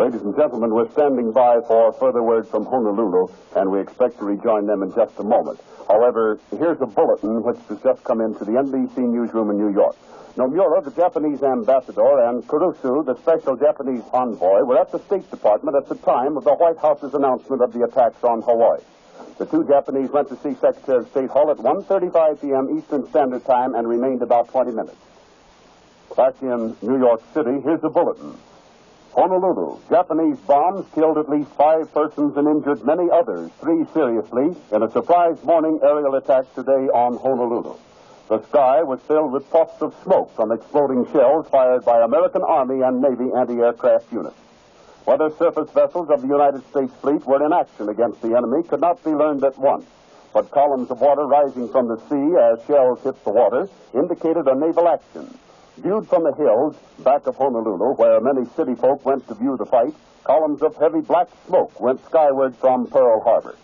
Ladies and gentlemen, we're standing by for further word from Honolulu, and we expect to rejoin them in just a moment. However, here's a bulletin which has just come into the NBC newsroom in New York. Nomura, the Japanese ambassador, and Kurusu, the special Japanese envoy, were at the State Department at the time of the White House's announcement of the attacks on Hawaii. The two Japanese went to see Secretary of State Hull at 1:35 p.m. Eastern Standard Time and remained about 20 minutes. Back in New York City, here's the bulletin. Honolulu, Japanese bombs killed at least 5 persons and injured many others, 3 seriously, in a surprise morning aerial attack today on Honolulu. The sky was filled with puffs of smoke from exploding shells fired by American Army and Navy anti-aircraft units. Whether surface vessels of the United States fleet were in action against the enemy could not be learned at once, but columns of water rising from the sea as shells hit the water indicated a naval action. Viewed from the hills back of Honolulu, where many city folk went to view the fight, columns of heavy black smoke went skyward from Pearl Harbor.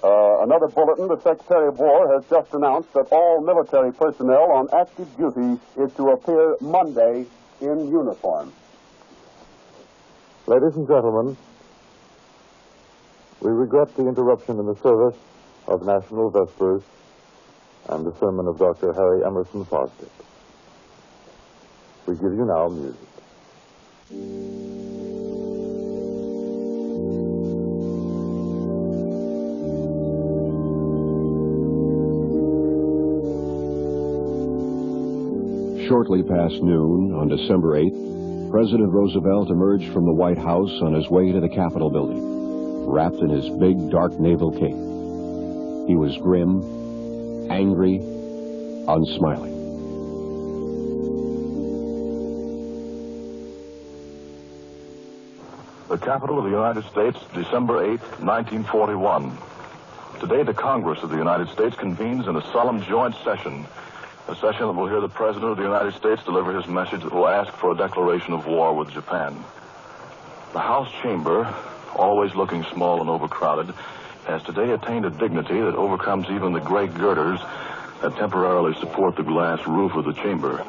Another bulletin, the Secretary of War has just announced that all military personnel on active duty is to appear Monday in uniform. Ladies and gentlemen, we regret the interruption in the service of National Vespers and the sermon of Dr. Harry Emerson Fosdick. We give you now music. Shortly past noon on December 8th, President Roosevelt emerged from the White House on his way to the Capitol building, wrapped in his big, dark naval cape. He was grim, angry, unsmiling. The Capitol of the United States, December 8, 1941. Today, the Congress of the United States convenes in a solemn joint session, a session that will hear the President of the United States deliver his message that will ask for a declaration of war with Japan. The House chamber, always looking small and overcrowded, has today attained a dignity that overcomes even the gray girders that temporarily support the glass roof of the chamber.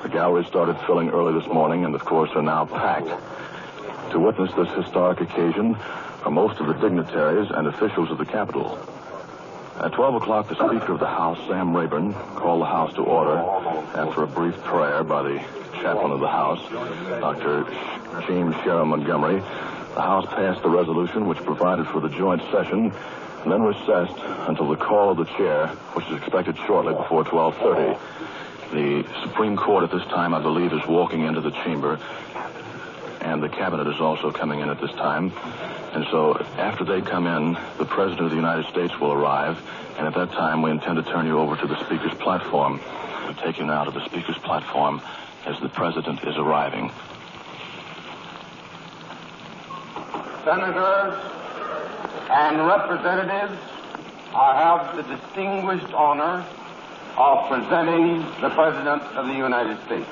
The galleries started filling early this morning and, of course, are now packed. To witness this historic occasion are most of the dignitaries and officials of the Capitol. At 12 o'clock, the Speaker of the House, Sam Rayburn, called the House to order after a brief prayer by the chaplain of the House, Dr. James Sherrill Montgomery. The House passed the resolution which provided for the joint session and then recessed until the call of the chair, which is expected shortly before 12:30. The Supreme Court at this time, I believe, is walking into the chamber, and the cabinet is also coming in at this time. And so after they come in, the President of the United States will arrive, and at that time we intend to turn you over to the Speaker's platform. We'll take you now to the Speaker's platform as the President is arriving. Senators and representatives, I have the distinguished honor of presenting the President of the United States.